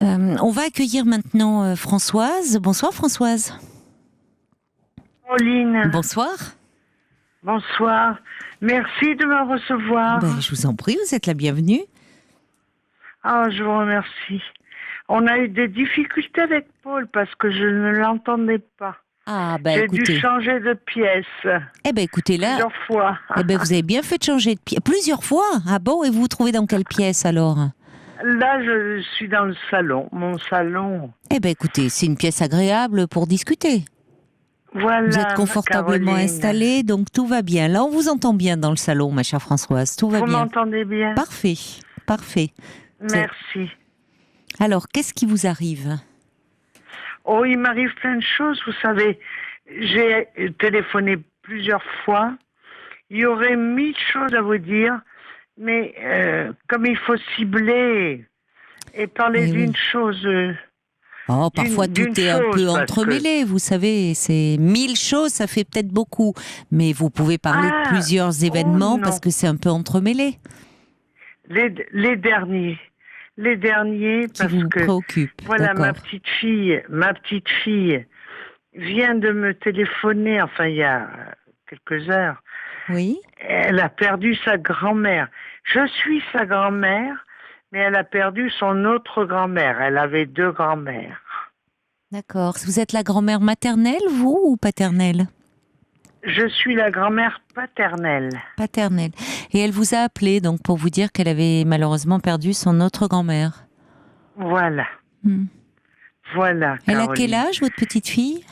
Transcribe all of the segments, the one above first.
On va accueillir maintenant Françoise. Bonsoir Françoise. Pauline, Bonsoir. bonsoir. Merci de me recevoir. Je vous en prie, vous êtes la bienvenue. Ah, je vous remercie. On a eu des difficultés avec Paul parce que je ne l'entendais pas. J'ai dû Écoutez. changer de pièce Écoutez là. plusieurs fois. Vous avez bien fait de changer de pièce. Plusieurs fois. Ah bon, et vous vous trouvez dans quelle pièce alors? Là, je suis dans le salon, mon salon. Écoutez, c'est une pièce agréable pour discuter. Voilà, Vous êtes ma confortablement Caroline. installée, donc tout va bien. Là, on vous entend bien dans le salon, ma chère Françoise. Tout va Vous bien. m'entendez bien? Parfait, parfait. Merci. Alors, qu'est-ce qui vous arrive? Oh, il m'arrive plein de choses, vous savez. J'ai téléphoné plusieurs fois. Il y aurait 1000 choses à vous dire, mais comme il faut cibler et parler Eh d'une oui. chose, Parfois d'une tout est un peu chose, parce que entremêlé, vous savez, c'est 1000 choses, ça fait peut-être beaucoup, mais vous pouvez parler de plusieurs oh événements parce non, que c'est un peu entremêlé les derniers, qui parce vous que préoccupent, voilà d'accord? ma petite fille vient de me téléphoner, enfin il y a quelques heures. Oui, Elle a perdu sa grand-mère. Je suis sa grand-mère, mais elle a perdu son autre grand-mère. Elle avait deux grand-mères. d'accord. Vous êtes la grand-mère maternelle, vous, ou paternelle? Je suis la grand-mère paternelle. Paternelle. Et elle vous a appelé donc pour vous dire qu'elle avait malheureusement perdu son autre grand-mère. Voilà, Hmm. voilà, Elle a quel Caroline. âge, votre petite fille?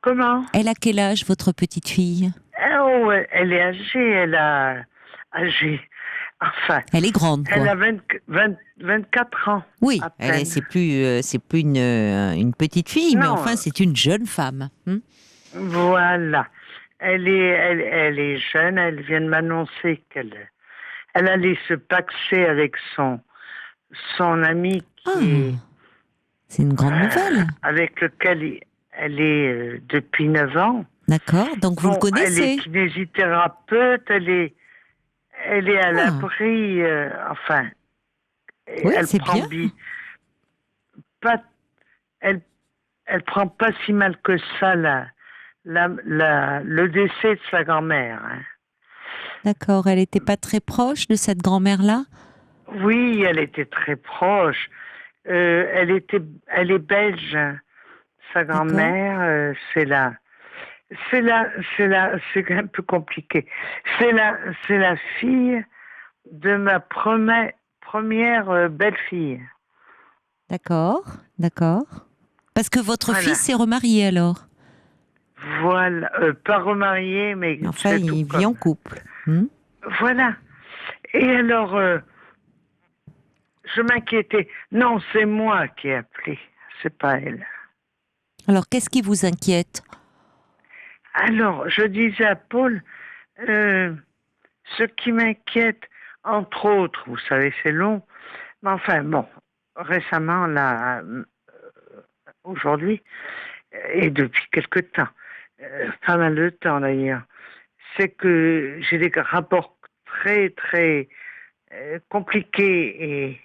Comment? Elle a quel âge, votre petite fille? Oh, elle est âgée, elle a âgée. Enfin, Elle est grande, elle quoi. a 24 ans Oui, à peine. c'est plus une petite fille, mais Non, enfin c'est une jeune femme. voilà. Elle est jeune, elle vient de m'annoncer elle allait se paxer avec son ami Ah, c'est une grande nouvelle. avec lequel elle est depuis 9 ans. D'accord, donc vous le Bon, elle est connaissez. kinésithérapeute, elle est à Ah, l'abri, enfin, oui, elle c'est prend bien. pas, elle, elle prend pas si mal que ça le décès de sa grand-mère. Hein. D'accord, elle n'était pas très proche de cette grand-mère-là? Oui, elle était très proche. Elle est belge. Hein. Sa D'accord. grand-mère, c'est un peu compliqué. C'est la fille de ma première belle-fille. D'accord, d'accord. Parce que votre fils Voilà. s'est remarié alors? Voilà. Pas remariée, mais Enfin, c'est tout il vit en comme. couple. Hmm. Voilà. Et alors, je m'inquiétais. Non, c'est moi qui ai appelé. C'est pas elle. Alors, qu'est-ce qui vous inquiète? Alors, je disais à Paul, euh, ce qui m'inquiète, entre autres, vous savez, c'est long, mais enfin, bon, récemment, là, aujourd'hui, et depuis quelque temps, pas mal de temps d'ailleurs, c'est que j'ai des rapports très, très compliqués et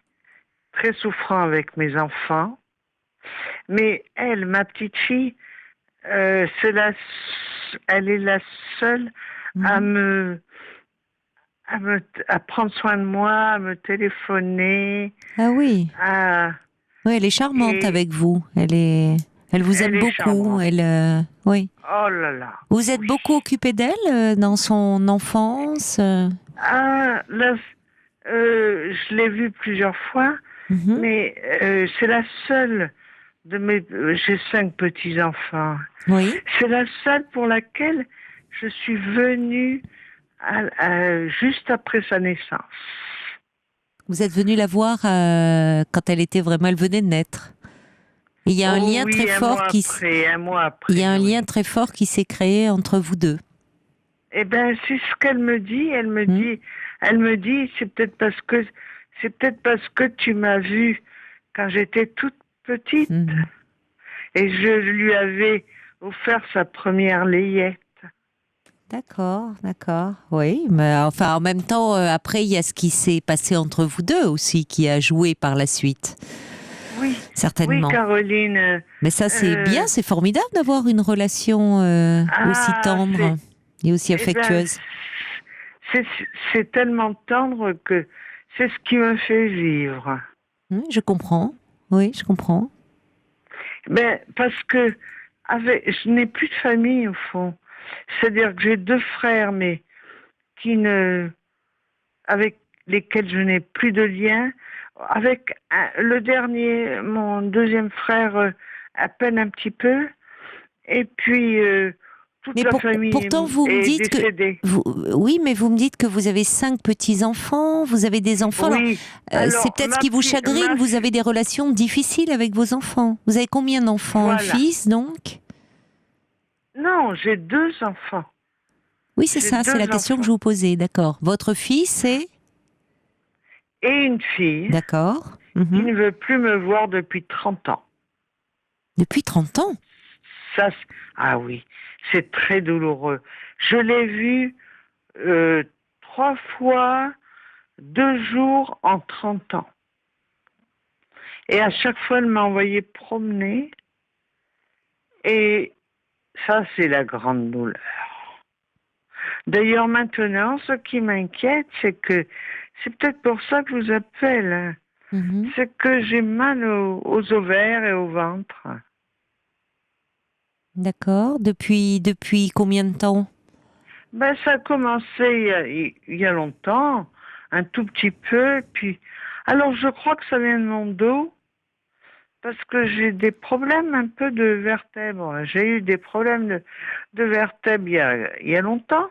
très souffrants avec mes enfants. Mais elle, ma petite fille, elle est la seule à Hmm. me, à prendre soin de moi, à me téléphoner, Ah oui. à, Oui, elle est charmante et avec vous. Elle vous elle aime est beaucoup. charmante. Oui. Oh là là, Vous êtes oui. beaucoup occupé d'elle dans son enfance. Ah, là, je l'ai vue plusieurs fois, Mhm. mais c'est la seule de mes... J'ai 5 petits-enfants. Oui. C'est la seule pour laquelle je suis venue juste après sa naissance. Vous êtes venu la voir quand elle était vraiment, elle venait de naître. Et il y a un Oh lien très oui, fort un mois il y a après, un lien oui. très fort qui s'est créé entre vous deux. Eh ben, c'est ce qu'elle me dit. Hmm. Elle me dit, c'est peut-être parce que tu m'as vue quand j'étais toute petite Mhm. et je lui avais offert sa première layette. D'accord, d'accord. Oui, mais enfin en même temps, après il y a ce qui s'est passé entre vous deux aussi qui a joué par la suite. Oui, oui, certainement. Caroline. Mais ça, c'est euh, bien, c'est formidable d'avoir une relation aussi ah, tendre et aussi eh ben, affectueuse. c'est, c'est tellement tendre que c'est ce qui me fait vivre. Je comprends. Oui, je comprends. Ben, parce que je n'ai plus de famille au fond. C'est-à-dire que j'ai deux frères, mais qui ne, avec lesquels je n'ai plus de lien. Avec le dernier, mon deuxième frère, à peine un petit peu. Et puis, toute Mais la famille pourtant, vous me est dites que décédée. oui, mais vous me dites que vous avez 5 petits-enfants, vous avez des enfants. Alors, Oui. c'est Alors, peut-être ce qui vous chagrine, vous avez des relations difficiles avec vos enfants. Vous avez combien d'enfants? Un voilà. fils, donc? Non, j'ai deux enfants. Oui, c'est J'ai ça, c'est la deux question que enfants. je vous posais, d'accord. Votre fils est? Et une fille D'accord. qui Mhm. ne veut plus me voir depuis 30 ans. Depuis 30 ans? Ça, ah oui, c'est très douloureux. Je l'ai vue 3 fois, 2 jours en 30 ans. Et à chaque fois, elle m'a envoyé promener. Et ça, c'est la grande douleur. D'ailleurs, maintenant, ce qui m'inquiète, c'est que c'est peut-être pour ça que je vous appelle, hein. Mhm. C'est que j'ai mal aux ovaires et au ventre. D'accord. Depuis combien de temps? Ben, ça a commencé il y a longtemps, un tout petit peu, puis alors je crois que ça vient de mon dos, parce que j'ai des problèmes un peu de vertèbres. J'ai eu des problèmes de vertèbres il y a longtemps.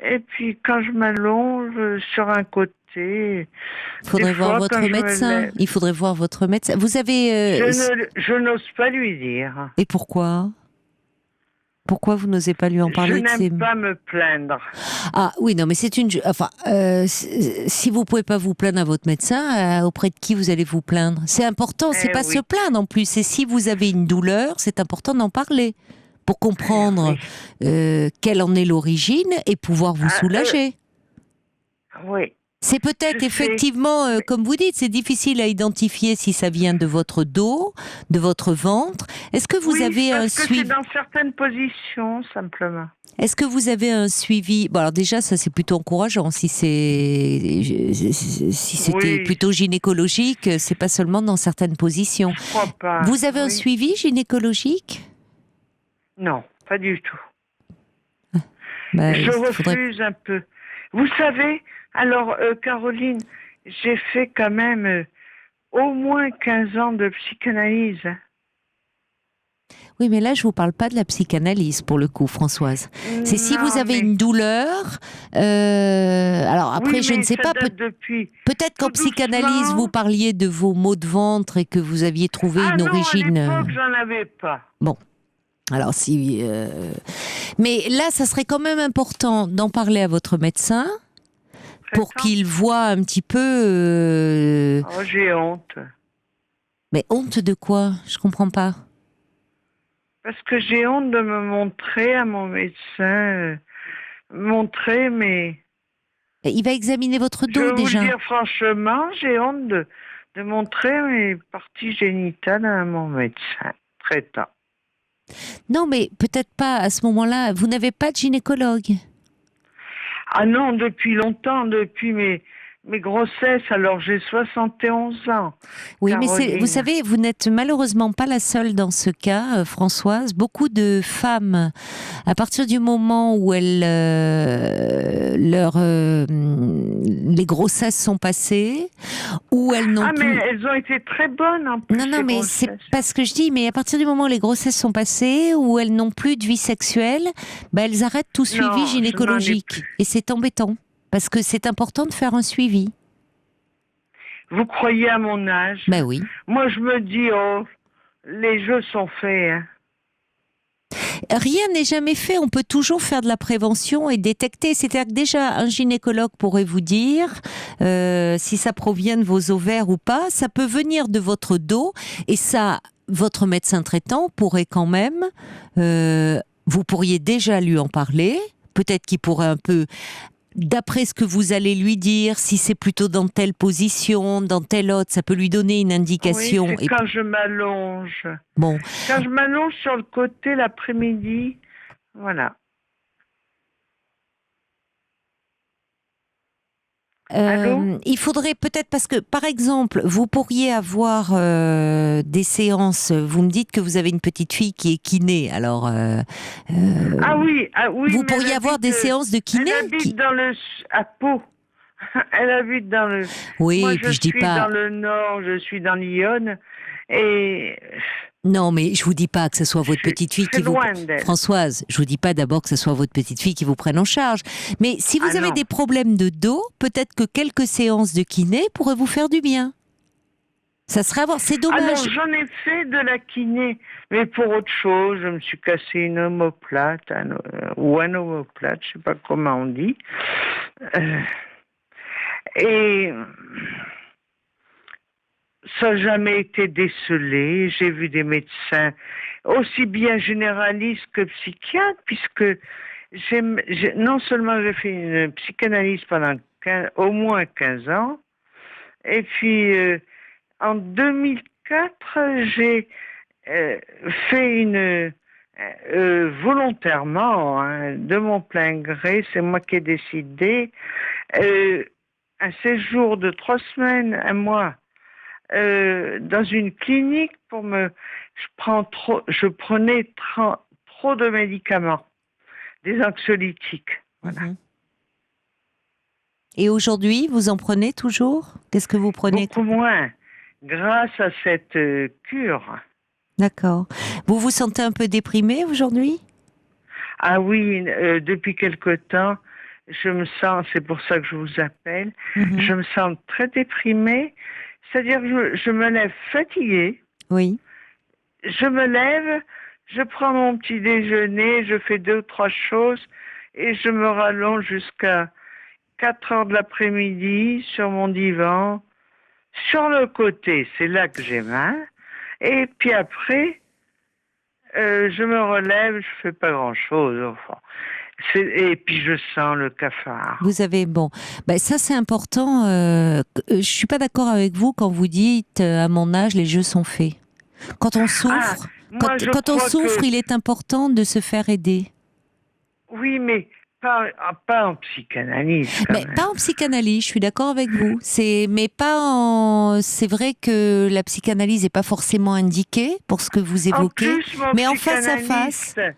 Et puis quand je m'allonge sur un côté, des Faudrait voir fois quand votre je me médecin. lève, Il faudrait voir votre médecin. Vous avez je n'ose pas lui dire. et pourquoi? Pourquoi vous n'osez pas lui en Je parler de n'aime ces... pas me plaindre. Ah oui, non, mais c'est une... Enfin, si vous pouvez pas vous plaindre à votre médecin, auprès de qui vous allez vous plaindre? C'est important, c'est Eh pas se oui, plaindre en plus. Et si vous avez une douleur, c'est important d'en parler pour eh comprendre oui. quelle en est l'origine et pouvoir vous Ah, soulager. oui, C'est je peut-être sais. effectivement, Mais comme vous dites, c'est difficile à identifier si ça vient de votre dos, de votre ventre. Est-ce que vous oui, avez un parce que c'est suivi? dans certaines positions, simplement. Est-ce que vous avez un suivi? Bon, alors déjà, ça c'est plutôt encourageant. Si c'était Oui, plutôt gynécologique, c'est pas seulement dans certaines positions. je crois pas. Vous avez un Oui. suivi gynécologique? Non, pas du tout. Bah, Je il faudrait. refuse un peu. Vous savez, alors, Caroline, j'ai fait quand même au moins 15 ans de psychanalyse, hein. Oui, mais là, je vous parle pas de la psychanalyse pour le coup, Françoise. C'est si vous Non, avez mais une douleur. Alors après, oui, je ne mais sais ça pas. date depuis Peut-être qu'en tout psychanalyse, vous doucement. parliez de vos maux de ventre et que vous aviez trouvé Ah une non, à origine. l'époque, j'en avais pas. Bon, alors si. Mais là, ça serait quand même important d'en parler à votre médecin pour Traitant. qu'il voit un petit peu. Oh, j'ai honte. Mais honte de quoi? Je comprends pas. Parce que j'ai honte de me montrer à mon médecin. Montrer, mais Il va examiner votre je dos vais vous le déjà. dire franchement, j'ai honte de montrer mes parties génitales à mon médecin traitant. Non, mais peut-être pas à ce moment-là. Vous n'avez pas de gynécologue. Ah non, depuis longtemps, depuis mes grossesses, alors j'ai 71 ans, Oui, mais vous Caroline. savez, vous n'êtes malheureusement pas la seule dans ce cas, Françoise. Beaucoup de femmes, à partir du moment où les grossesses sont passées, où elles n'ont Ah, mais plus. elles ont été très bonnes en plus, Non, non, ces mais c'est grossesses. pas ce que je dis, mais à partir du moment où les grossesses sont passées, où elles n'ont plus de vie sexuelle, bah, elles arrêtent tout suivi Non, je n'en ai gynécologique. plus. Et c'est embêtant, parce que c'est important de faire un suivi. Vous croyez à mon âge? Ben oui. Moi, je me dis, oh, les jeux sont faits, hein. Rien n'est jamais fait, on peut toujours faire de la prévention et détecter. C'est-à-dire que déjà, un gynécologue pourrait vous dire si ça provient de vos ovaires ou pas, ça peut venir de votre dos, et ça, votre médecin traitant pourrait quand même, vous pourriez déjà lui en parler, peut-être qu'il pourrait un peu d'après ce que vous allez lui dire, si c'est plutôt dans telle position, dans telle autre, ça peut lui donner une indication. Oui, c'est quand je m'allonge. Bon, Quand je m'allonge sur le côté l'après-midi, voilà. Allô? il faudrait peut-être, parce que par exemple, vous pourriez avoir des séances. Vous me dites que vous avez une petite fille qui est kiné, alors Ah oui, vous mais pourriez avoir des séances de kiné. elle habite dans le à Pau. Elle habite dans le. Oui, Moi, et je puis je dis suis pas. dans le nord, je suis dans l'Yonne, et Non, mais je vous dis pas que ce soit je votre suis petite fille très qui vous... loin d'elle. Françoise, je vous dis pas d'abord que ce soit votre petite fille qui vous prenne en charge. Mais si Ah vous avez non. des problèmes de dos, peut-être que quelques séances de kiné pourraient vous faire du bien. Ça serait avoir... C'est Ah non, dommage. j'en ai fait de la kiné, mais pour autre chose, je me suis cassé une omoplate, ou un omoplate, je sais pas comment on dit. Euh, et ça n'a jamais été décelé. J'ai vu des médecins aussi bien généralistes que psychiatres, puisque non seulement j'ai fait une psychanalyse pendant au moins 15 ans, et puis en 2004, j'ai fait volontairement, hein, de mon plein gré, c'est moi qui ai décidé, euh, un séjour de 3 semaines, un mois, dans une clinique je prenais trop de médicaments, des anxiolytiques. Voilà. Mhm. Et aujourd'hui, vous en prenez toujours? Qu'est-ce que vous prenez? Beaucoup moins, grâce à cette cure. D'accord. Vous vous sentez un peu déprimé aujourd'hui? Ah oui, depuis quelque temps, je me sens, c'est pour ça que je vous appelle, Mhm. je me sens très déprimée, c'est-à-dire que je me lève fatiguée, Oui. je me lève, je prends mon petit déjeuner, je fais 2 ou 3 choses et je me rallonge jusqu'à 4 heures de l'après-midi sur mon divan, sur le côté, c'est là que j'ai mal, et puis après, je me relève, je fais pas grand-chose, enfin. Et puis je sens le cafard. Vous avez bon, ben ça c'est important. Je suis pas d'accord avec vous quand vous dites à mon âge les jeux sont faits. Quand on Ah, souffre, moi je quand on crois souffre, que il est important de se faire aider. oui, mais pas en psychanalyse quand Mais même. pas en psychanalyse, je suis d'accord avec vous. Mais pas en. C'est vrai que la psychanalyse n'est pas forcément indiquée pour ce que vous En évoquez, plus, mon mais en face à face. psychanalyste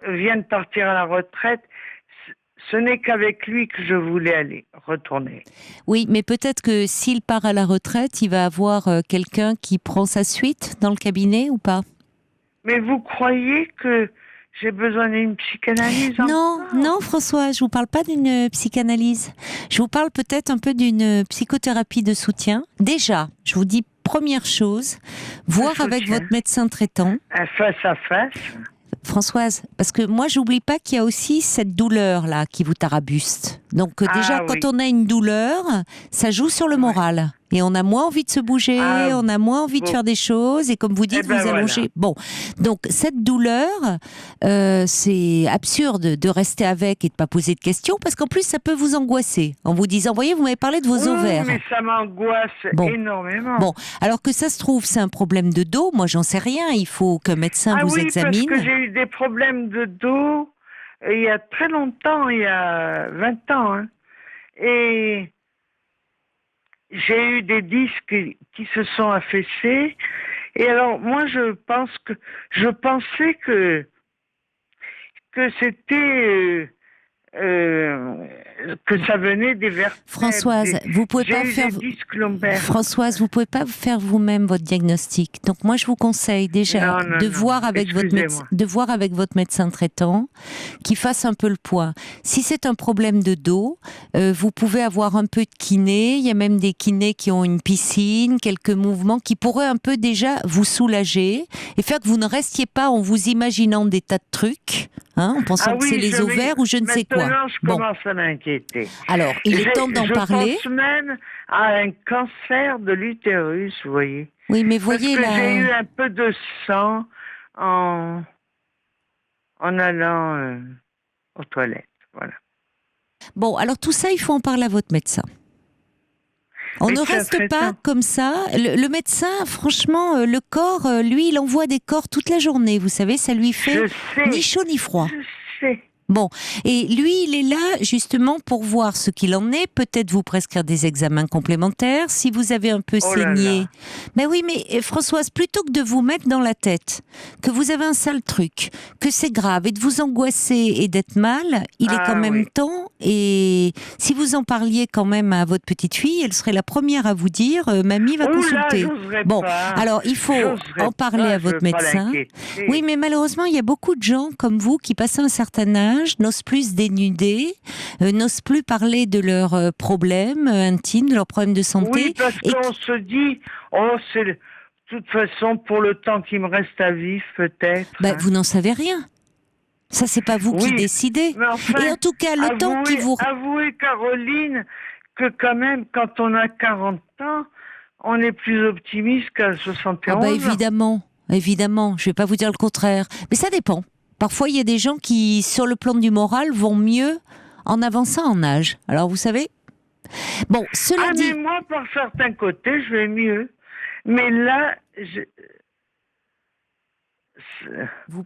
vient de partir à la retraite. Ce n'est qu'avec lui que je voulais aller retourner. Oui, mais peut-être que s'il part à la retraite, il va avoir quelqu'un qui prend sa suite dans le cabinet ou pas? Mais vous croyez que j'ai besoin d'une psychanalyse Non, encore? non, François, je vous parle pas d'une psychanalyse. Je vous parle peut-être un peu d'une psychothérapie de soutien. Déjà, je vous dis première chose, Je voir avec votre soutiens. médecin traitant. Un face à face. Françoise, parce que moi, j'oublie pas qu'il y a aussi cette douleur-là qui vous tarabuste. Donc, déjà, Ah quand oui. on a une douleur, ça joue sur le Ouais. moral. Et on a moins envie de se bouger, Ah on a moins envie de bon. faire des choses. Et comme vous Eh dites, ben vous allongez. voilà. Bon, donc cette douleur, c'est absurde de rester avec et de pas poser de questions, parce qu'en plus, ça peut vous angoisser. En vous disant, voyez, vous m'avez parlé de vos Oui, ovaires. mais ça m'angoisse Bon. énormément. Bon, alors que ça se trouve, c'est un problème de dos. Moi, j'en sais rien. Il faut qu'un médecin Ah vous oui, parce que examine. j'ai eu des problèmes de dos il y a très longtemps, il y a 20 ans. Hein. Et j'ai eu des disques qui se sont affaissés. Et alors, moi, je pensais que c'était, que ça venait des vertèbres. Françoise, vous pouvez J'ai pas eu faire. des disques lombaires. Françoise, vous pouvez pas faire vous-même votre diagnostic. Donc moi, je vous conseille déjà Non, non, de non. voir avec votre médecin, Excusez-moi. de voir avec votre médecin traitant, qui fasse un peu le point. Si c'est un problème de dos, vous pouvez avoir un peu de kiné. Il y a même des kinés qui ont une piscine, quelques mouvements qui pourraient un peu déjà vous soulager et faire que vous ne restiez pas en vous imaginant des tas de trucs, hein, en pensant Ah que c'est oui, les ovaires ou je ne sais quoi. maintenant, je Bon, commence à m'inquiéter. alors il est temps d'en Je parler. pense même à un cancer de l'utérus, vous voyez. Oui, mais Parce voyez que j'ai là. eu un peu de sang en, en allant aux toilettes. Voilà. Bon, alors tout ça, il faut en parler à votre médecin. On Mais ne ça reste fait pas ça. comme ça. Le médecin, franchement, le corps, lui, il envoie des corps toute la journée. Vous savez, ça lui fait Je ni sais, chaud ni froid. je sais. Bon, et lui, il est là justement pour voir ce qu'il en est, peut-être vous prescrire des examens complémentaires, si vous avez un peu Oh là saigné. là. Ben oui, mais Françoise, plutôt que de vous mettre dans la tête que vous avez un sale truc, que c'est grave, et de vous angoisser et d'être mal, il est quand Ah même oui. temps, et si vous en parliez quand même à votre petite fille, elle serait la première à vous dire, mamie va Oh là, consulter. j'oserais Bon, pas. alors il faut en J'oserais parler pas, à je veux votre pas médecin. Oui, l'inquiéter. mais malheureusement, il y a beaucoup de gens comme vous qui, passent un certain âge, n'osent plus se dénuder, n'osent plus parler de leurs problèmes intimes, de leurs problèmes de Oui, santé. parce Et qu'on se dit, oh, de toute façon, pour le temps qui me reste à vivre, peut-être. ben, Hein. vous n'en savez rien. Ça, c'est pas vous qui Oui, décidez. mais Et enfin, en tout cas, le temps qui vous... avouez, Caroline, que quand même, quand on a 40 ans, on est plus optimiste qu'à Ah bah 71 ans. évidemment, évidemment, je vais pas vous dire le contraire. Mais ça dépend. Parfois, il y a des gens qui, sur le plan du moral, vont mieux en avançant en âge. Alors, vous savez... Bon, cela Ah, mais dit... moi, par certains côtés, je vais mieux. Mais là, Vous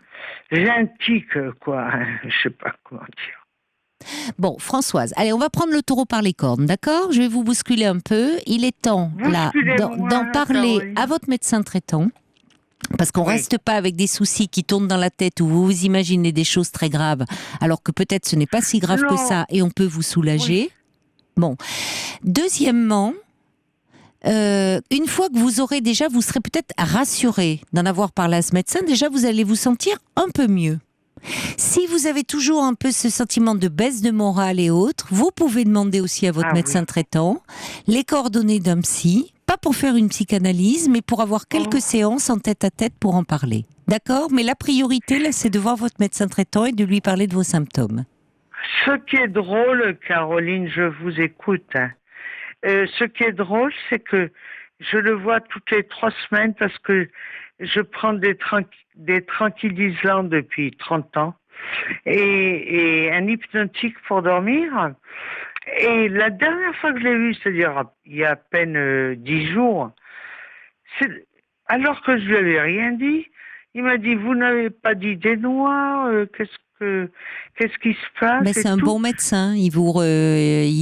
j'ai un tic, quoi. Je sais pas comment dire. Bon, Françoise, allez, on va prendre le taureau par les cornes, d'accord? Je vais vous bousculer un peu. Il est temps, là, d'en Bousculez-moi, parler à Caroline. votre médecin traitant. Parce qu'on Oui. reste pas avec des soucis qui tournent dans la tête où vous vous imaginez des choses très graves, alors que peut-être ce n'est pas si grave que Non, ça et on peut vous oui. soulager. Bon. Deuxièmement, une fois que vous aurez déjà, vous serez peut-être rassuré d'en avoir parlé à ce médecin, déjà vous allez vous sentir un peu mieux. Si vous avez toujours un peu ce sentiment de baisse de morale et autres, vous pouvez demander aussi à votre Ah médecin oui. traitant les coordonnées d'un psy, pas pour faire une psychanalyse, mais pour avoir quelques Oh. séances en tête à tête pour en parler. D'accord? Mais la priorité, là, c'est de voir votre médecin traitant et de lui parler de vos symptômes. Ce qui est drôle, Caroline, je vous écoute. Hein. Ce qui est drôle, c'est que je le vois toutes les 3 semaines parce que je prends des tranquillisants depuis 30 ans et un hypnotique pour dormir. Et la dernière fois que je l'ai vu, c'est-à-dire il y a à peine 10 jours, alors que je lui avais rien dit, il m'a dit, vous n'avez pas d'idée noire, qu'est-ce qui se passe Ben, et c'est un tout. bon médecin. Il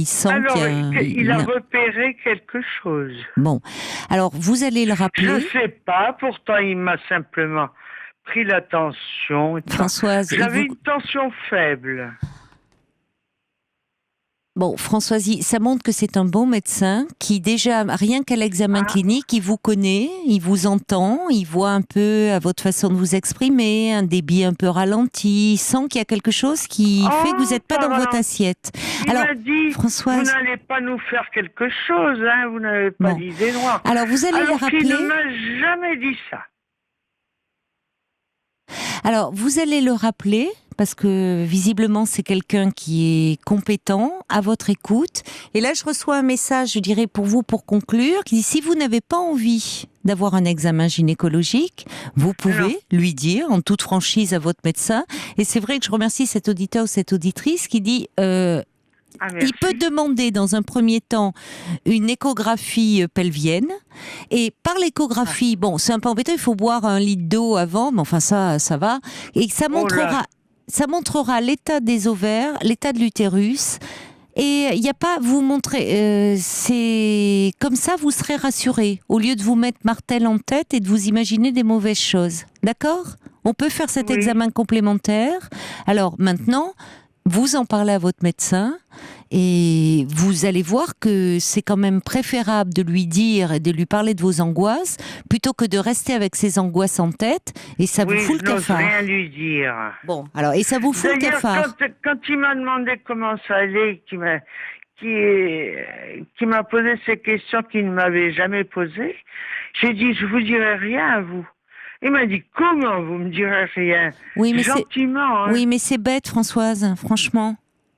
sent qu'il Alors, y a, il a repéré quelque chose. bon. Alors, vous allez le Je rappeler. sais pas, pourtant il m'a simplement pris la tension. Et tout. Françoise, J'avais une tension faible. bon, Françoisie, ça montre que c'est un bon médecin qui déjà, rien qu'à l'examen Ah, clinique, il vous connaît, il vous entend, il voit un peu à votre façon de vous exprimer, un débit un peu ralenti, il sent qu'il y a quelque chose qui fait que vous oh, n'êtes pas dans votre pardon. assiette. Il Alors, m'a dit, vous Françoise, n'allez pas nous faire quelque chose, hein, vous n'avez pas bon. d'idée noire. Alors, vous allez le Alors qu'il ne rappeler. m'a jamais dit ça. Alors, vous allez le rappeler, parce que visiblement, c'est quelqu'un qui est compétent, à votre écoute. Et là, je reçois un message, je dirais, pour vous, pour conclure, qui dit, si vous n'avez pas envie d'avoir un examen gynécologique, vous pouvez lui dire, en toute franchise, à votre médecin. Et c'est vrai que je remercie cet auditeur ou cette auditrice qui dit, Ah, merci. il peut demander dans un premier temps une échographie pelvienne et par l'échographie, bon c'est un peu embêtant, il faut boire 1 litre d'eau avant, mais enfin ça va, et ça Oh là. montrera l'état des ovaires, l'état de l'utérus. Et il n'y a pas, vous montrez, c'est comme ça vous serez rassuré au lieu de vous mettre martel en tête et de vous imaginer des mauvaises choses. D'accord? On peut faire cet Oui. examen complémentaire. Alors maintenant, vous en parlez à votre médecin et vous allez voir que c'est quand même préférable de lui dire et de lui parler de vos angoisses plutôt que de rester avec ces angoisses en tête et ça vous Oui, fout je le n'ose cafard. rien lui dire. Bon, alors, et ça vous fout le D'ailleurs, cafard. quand il m'a demandé comment ça allait, qui m'a posé ces questions qu'il ne m'avait jamais posées, j'ai dit, je vous dirai rien à vous. Il m'a dit, comment vous me direz rien? Oui, mais Gentiment, hein. oui, mais c'est bête, Françoise, franchement.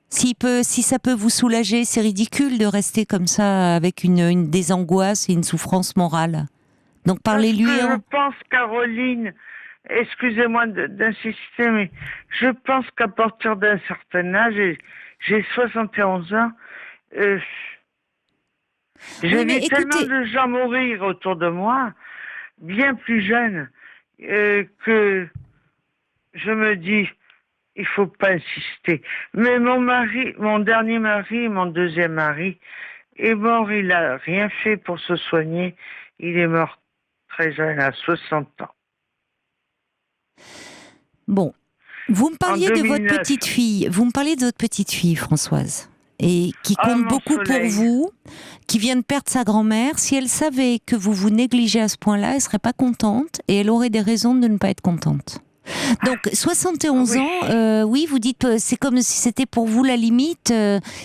Si ça peut vous soulager, c'est ridicule de rester comme ça avec des angoisses et une souffrance morale. Donc Parce parlez-lui. que je pense, Caroline, excusez-moi d'insister, mais je pense qu'à partir d'un certain âge, et j'ai 71 ans, euh, j'ai Oui, mais vu tellement écoutez, de gens mourir autour de moi, bien plus jeunes, que je me dis, il faut pas insister. Mais mon mari, mon dernier mari, mon deuxième mari, est mort, il a rien fait pour se soigner. Il est mort très jeune, à 60 ans. bon, vous me En parliez de votre 2009. petite fille. Vous me parliez de votre petite fille, Françoise, et qui Ah, compte mon beaucoup pour soleil. vous, qui vient de perdre sa grand-mère. Si elle savait que vous vous négligez à ce point-là, elle serait pas contente et elle aurait des raisons de ne pas être contente. Donc, 71 Oui. ans, oui, vous dites, c'est comme si c'était pour vous la limite.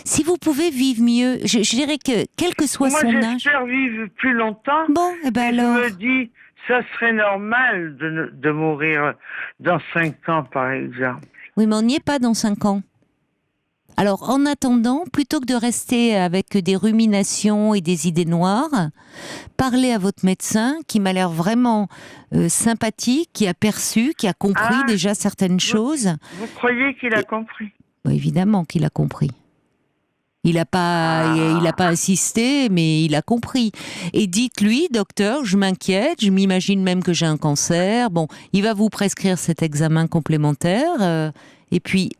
Si vous pouvez vivre mieux, je dirais que, quel que soit Moi, son âge. j'espère vivre plus longtemps, Bon, eh ben mais je alors. me dis, ça serait normal de mourir dans 5 ans, par exemple. Oui, mais on n'y est pas dans 5 ans. Alors, en attendant, plutôt que de rester avec des ruminations et des idées noires, parlez à votre médecin qui m'a l'air vraiment sympathique, qui a perçu, qui a compris Ah, déjà certaines vous, choses. vous croyez qu'il a Et, compris? bon, évidemment qu'il a compris. Il a Ah, pas insisté, mais il a compris. Et dites-lui, docteur, je m'inquiète, je m'imagine même que j'ai un cancer. Bon, il va vous prescrire cet examen complémentaire. Et puis,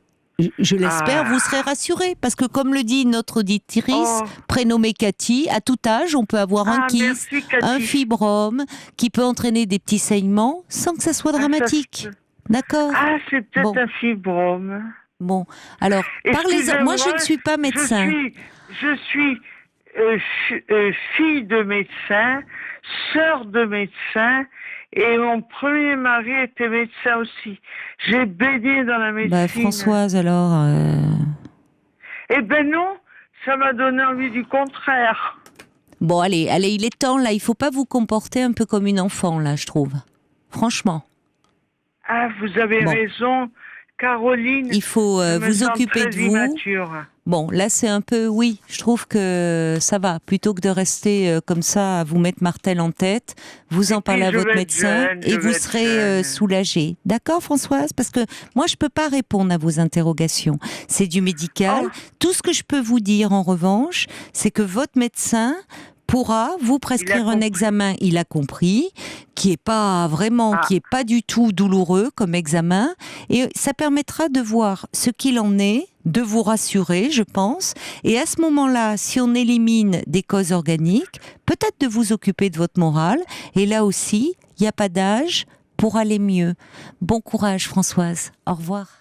je l'espère, vous serez ah, rassuré. Parce que comme le dit notre auditrice, oh, prénommée Cathy, à tout âge, on peut avoir un ah, kyste, merci un Cathy. fibrome, qui peut entraîner des petits saignements sans que ça soit Ah, ça se dramatique. peut. D'accord? Ah, c'est peut-être Bon, un fibrome. bon. Alors, parlez-en. Moi, je Excusez-moi, ne suis pas je médecin. suis, je suis fille de médecin, sœur de médecin, et mon premier mari était médecin aussi. J'ai baigné dans la Bah, médecine. Françoise, alors. Eh ben non, ça m'a donné envie du contraire. Bon, allez, allez, il est temps, là. Il faut pas vous comporter un peu comme une enfant, là, je trouve. Franchement. Ah, vous avez Bon, raison, Caroline, il faut je me vous sens occuper très de vous. immature. Bon, là, c'est un peu, oui, je trouve que ça va. Plutôt que de rester comme ça à vous mettre martel en tête, vous Et en parlez puis à je votre vais être médecin jeune, je et vous vais être serez jeune. soulagée. D'accord, Françoise? Parce que moi, je peux pas répondre à vos interrogations. C'est du médical. Oh, Tout ce que je peux vous dire, en revanche, c'est que votre médecin pourra vous il a prescrire un compris. examen, il a compris, qui est pas vraiment, Ah, qui est pas du tout douloureux comme examen, et ça permettra de voir ce qu'il en est, de vous rassurer, je pense, et à ce moment-là, si on élimine des causes organiques, peut-être de vous occuper de votre morale, et là aussi, il n'y a pas d'âge pour aller mieux. Bon courage, Françoise. Au revoir.